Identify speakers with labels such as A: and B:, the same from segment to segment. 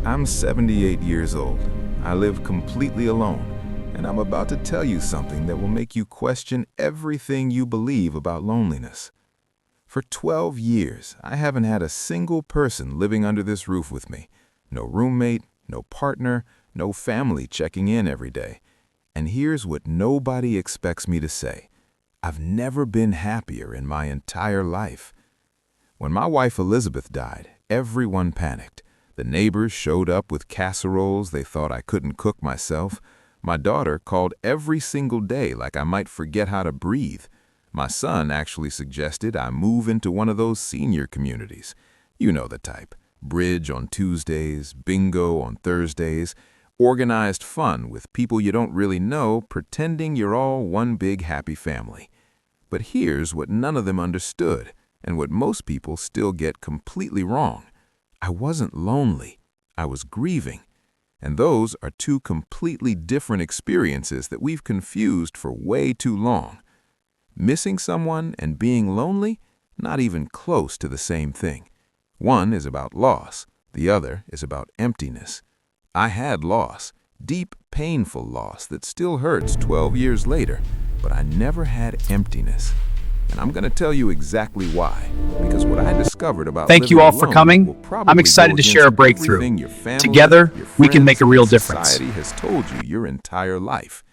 A: I'm 78 years old. I live completely alone, and I'm about to tell you something that will make you question everything you believe about loneliness. For 12 years, I haven't had a single person living under this roof with me. No roommate, no partner, no family checking in every day. And here's what nobody expects me to say. I've never been happier in my entire life. When my wife Elizabeth died, everyone panicked. The neighbors showed up with casseroles they thought I couldn't cook myself. My daughter called every single day like I might forget how to breathe. My son actually suggested I move into one of those senior communities. You know the type. Bridge on Tuesdays, bingo on Thursdays, organized fun with people you don't really know pretending you're all one big happy family. But here's what none of them understood, and what most people still get completely wrong. I wasn't lonely. I was grieving. And those are two completely different experiences that we've confused for way too long. Missing someone and being lonely, not even close to the same thing. One is about loss. The other is about emptiness. I had loss, deep, painful loss that still hurts 12 years later, but I never had emptiness. And I'm going to tell you exactly why, because what I discovered about
B: Thank you
A: living
B: all for
A: alone
B: coming.
A: will probably
B: I'm excited
A: go
B: to share a
A: against
B: breakthrough.
A: everything your family,
B: Together,
A: your
B: we can make a
A: friends,
B: real
A: and
B: difference.
A: society has told you your entire life.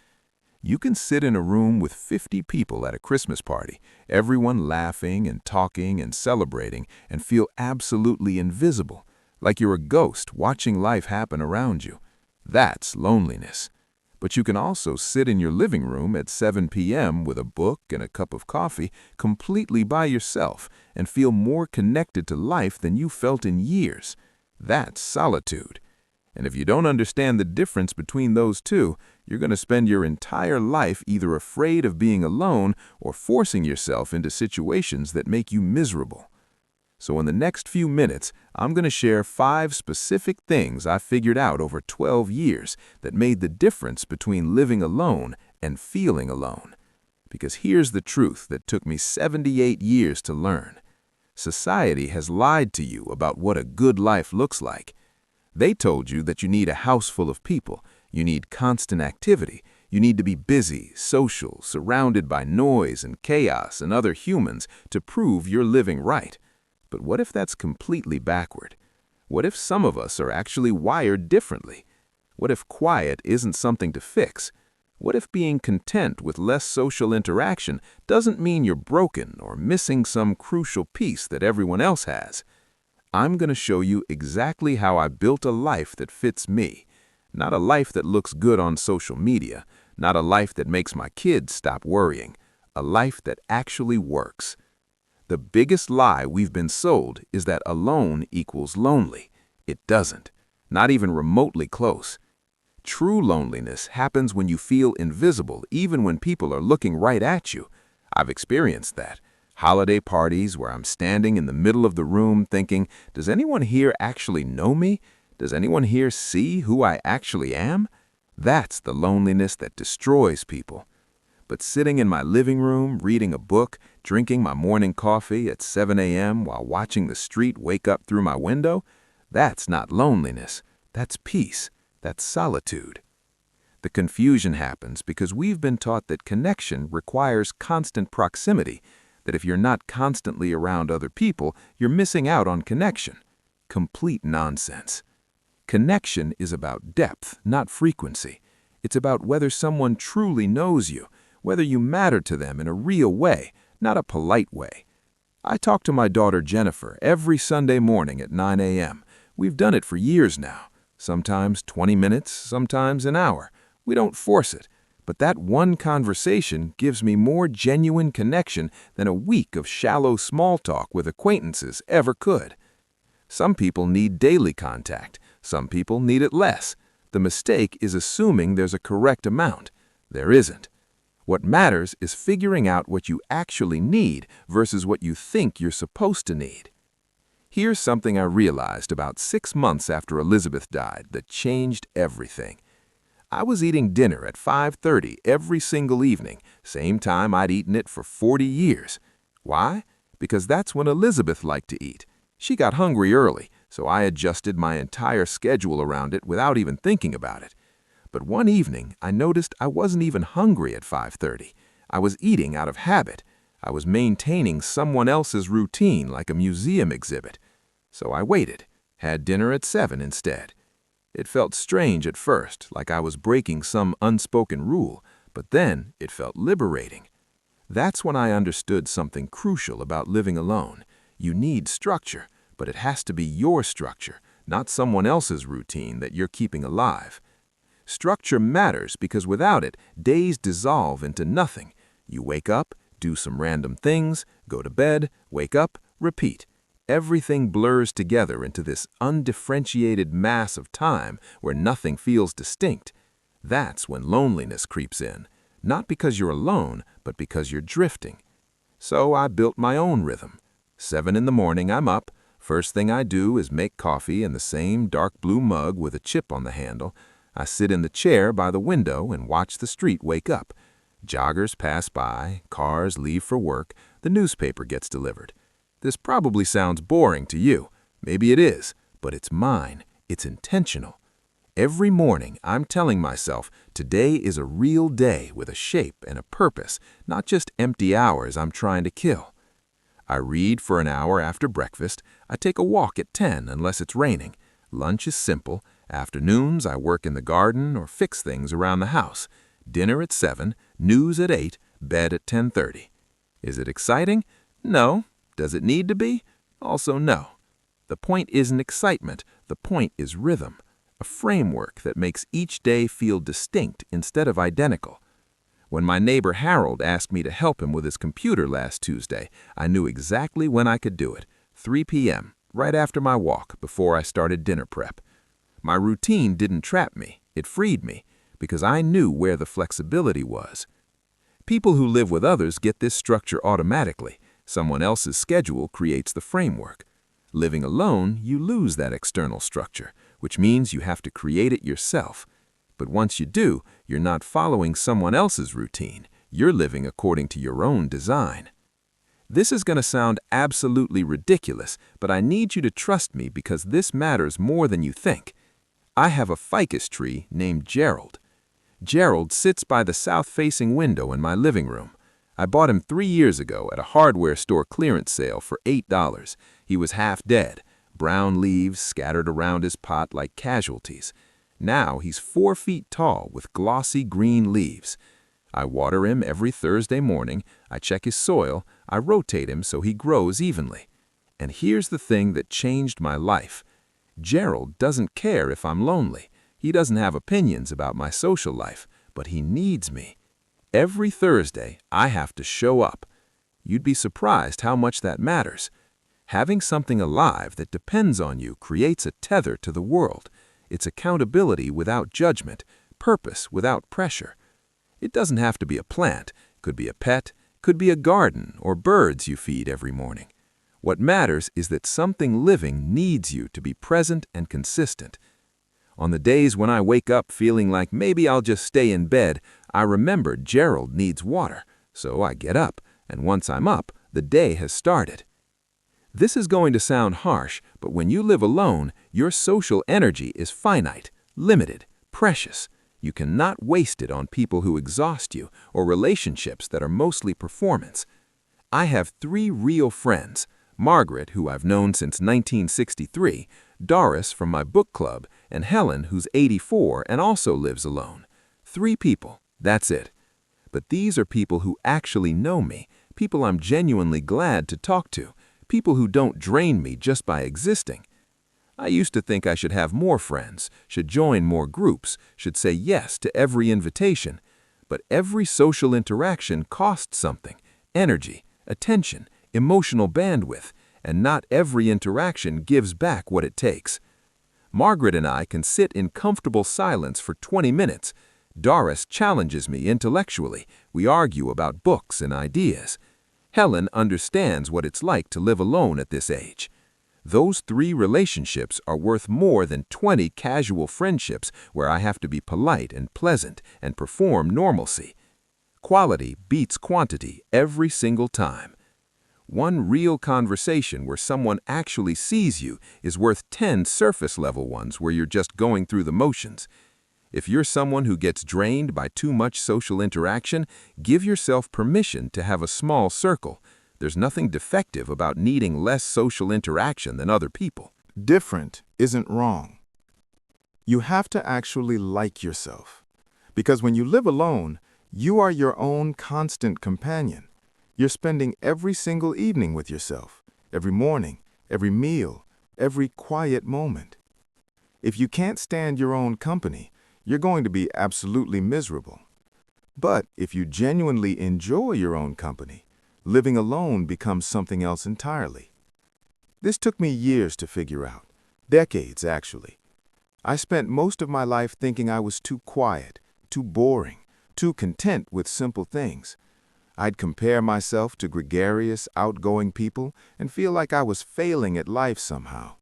A: You can sit in a room with 50 people at a Christmas party, everyone laughing and talking and celebrating, and feel absolutely invisible, like you're a ghost watching life happen around you. That's loneliness. But you can also sit in your living room at 7 p.m. with a book and a cup of coffee, completely by yourself, and feel more connected to life than you felt in years. That's solitude. And if you don't understand the difference between those two, you're going to spend your entire life either afraid of being alone or forcing yourself into situations that make you miserable. So in the next few minutes, I'm going to share 5 specific things I figured out over 12 years that made the difference between living alone and feeling alone. Because here's the truth that took me 78 years to learn. Society has lied to you about what a good life looks like. They told you that you need a house full of people, you need constant activity, you need to be busy, social, surrounded by noise and chaos and other humans to prove you're living right. But what if that's completely backward? What if some of us are actually wired differently? What if quiet isn't something to fix? What if being content with less social interaction doesn't mean you're broken or missing some crucial piece that everyone else has? I'm going to show you exactly how I built a life that fits me. Not a life that looks good on social media, not a life that makes my kids stop worrying, a life that actually works. The biggest lie we've been sold is that alone equals lonely. It doesn't, not even remotely close. True loneliness happens when you feel invisible even when people are looking right at you. I've experienced that. Holiday parties where I'm standing in the middle of the room thinking, does anyone here actually know me? Does anyone here see who I actually am? That's the loneliness that destroys people. But sitting in my living room, reading a book, drinking my morning coffee at 7 a.m. while watching the street wake up through my window, that's not loneliness. That's peace. That's solitude. The confusion happens because we've been taught that connection requires constant proximity, that if you're not constantly around other people, you're missing out on connection. Complete nonsense. Connection is about depth, not frequency. It's about whether someone truly knows you, whether you matter to them in a real way, not a polite way. I talk to my daughter Jennifer every Sunday morning at 9 a.m. We've done it for years now. Sometimes 20 minutes, sometimes an hour. We don't force it. But that one conversation gives me more genuine connection than a week of shallow small talk with acquaintances ever could. Some people need daily contact. Some people need it less. The mistake is assuming there's a correct amount. There isn't. What matters is figuring out what you actually need versus what you think you're supposed to need. Here's something I realized about 6 months after Elizabeth died that changed everything. I was eating dinner at 5:30 every single evening, same time I'd eaten it for 40 years. Why? Because that's when Elizabeth liked to eat. She got hungry early, so I adjusted my entire schedule around it without even thinking about it. But one evening, I noticed I wasn't even hungry at 5:30. I was eating out of habit. I was maintaining someone else's routine like a museum exhibit. So I waited, had dinner at 7 instead. It felt strange at first, like I was breaking some unspoken rule, but then it felt liberating. That's when I understood something crucial about living alone. You need structure, but it has to be your structure, not someone else's routine that you're keeping alive. Structure matters because without it, days dissolve into nothing. You wake up, do some random things, go to bed, wake up, repeat. Everything blurs together into this undifferentiated mass of time where nothing feels distinct. That's when loneliness creeps in, not because you're alone, but because you're drifting. So I built my own rhythm. 7 in the morning, I'm up. First thing I do is make coffee in the same dark blue mug with a chip on the handle. I sit in the chair by the window and watch the street wake up. Joggers pass by, cars leave for work, the newspaper gets delivered. This probably sounds boring to you. Maybe it is, but it's mine. It's intentional. Every morning, I'm telling myself, today is a real day with a shape and a purpose, not just empty hours I'm trying to kill. I read for an hour after breakfast. I take a walk at 10 unless it's raining. Lunch is simple. Afternoons, I work in the garden or fix things around the house. Dinner at 7, news at 8, bed at 10:30. Is it exciting? No. Does it need to be? Also no. The point isn't excitement. The point is rhythm, a framework that makes each day feel distinct instead of identical. When my neighbor Harold asked me to help him with his computer last Tuesday, I knew exactly when I could do it, 3 p.m., right after my walk, before I started dinner prep. My routine didn't trap me, it freed me, because I knew where the flexibility was. People who live with others get this structure automatically. Someone else's schedule creates the framework. Living alone, you lose that external structure, which means you have to create it yourself. But once you do, you're not following someone else's routine. You're living according to your own design. This is going to sound absolutely ridiculous, but I need you to trust me because this matters more than you think. I have a ficus tree named Gerald. Gerald sits by the south-facing window in my living room. I bought him 3 years ago at a hardware store clearance sale for $8. He was half dead, brown leaves scattered around his pot like casualties. Now he's 4 feet tall with glossy green leaves. I water him every Thursday morning, I check his soil, I rotate him so he grows evenly. And here's the thing that changed my life. Gerald doesn't care if I'm lonely. He doesn't have opinions about my social life, but he needs me. Every Thursday, I have to show up. You'd be surprised how much that matters. Having something alive that depends on you creates a tether to the world. It's accountability without judgment, purpose without pressure. It doesn't have to be a plant, could be a pet, could be a garden or birds you feed every morning. What matters is that something living needs you to be present and consistent. On the days when I wake up feeling like maybe I'll just stay in bed, I remember Gerald needs water, so I get up, and once I'm up, the day has started. This is going to sound harsh, but when you live alone, your social energy is finite, limited, precious. You cannot waste it on people who exhaust you or relationships that are mostly performance. I have 3 real friends, Margaret, who I've known since 1963, Doris from my book club, and Helen, who's 84 and also lives alone. 3 people, that's it. But these are people who actually know me, people I'm genuinely glad to talk to, people who don't drain me just by existing. I used to think I should have more friends, should join more groups, should say yes to every invitation. But every social interaction costs something, energy, attention, emotional bandwidth, and not every interaction gives back what it takes. Margaret and I can sit in comfortable silence for 20 minutes. Doris challenges me intellectually. We argue about books and ideas. Helen understands what it's like to live alone at this age. Those 3 relationships are worth more than 20 casual friendships where I have to be polite and pleasant and perform normalcy. Quality beats quantity every single time. One real conversation where someone actually sees you is worth 10 surface-level ones where you're just going through the motions. If you're someone who gets drained by too much social interaction, give yourself permission to have a small circle. There's nothing defective about needing less social interaction than other people.
B: Different isn't wrong. You have to actually like yourself. Because when you live alone, you are your own constant companion. You're spending every single evening with yourself, every morning, every meal, every quiet moment. If you can't stand your own company, you're going to be absolutely miserable. But if you genuinely enjoy your own company, living alone becomes something else entirely. This took me years to figure out, decades actually. I spent most of my life thinking I was too quiet, too boring, too content with simple things. I'd compare myself to gregarious, outgoing people and feel like I was failing at life somehow.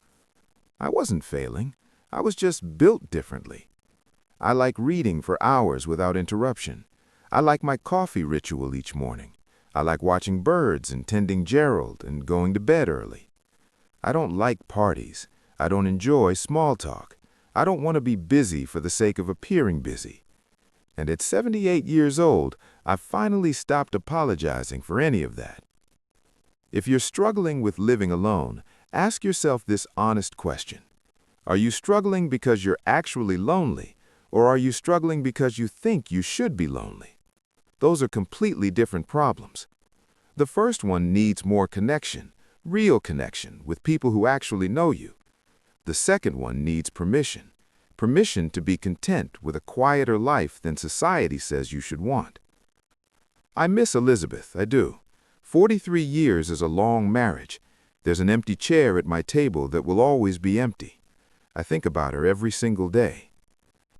B: I wasn't failing. I was just built differently. I like reading for hours without interruption. I like my coffee ritual each morning. I like watching birds and tending Gerald and going to bed early. I don't like parties. I don't enjoy small talk. I don't want to be busy for the sake of appearing busy. And at 78 years old, I've finally stopped apologizing for any of that. If you're struggling with living alone, ask yourself this honest question. Are you struggling because you're actually lonely, or are you struggling because you think you should be lonely? Those are completely different problems. The first one needs more connection, real connection, with people who actually know you. The second one needs permission. Permission to be content with a quieter life than society says you should want. I miss Elizabeth, I do. 43 years is a long marriage. There's an empty chair at my table that will always be empty. I think about her every single day.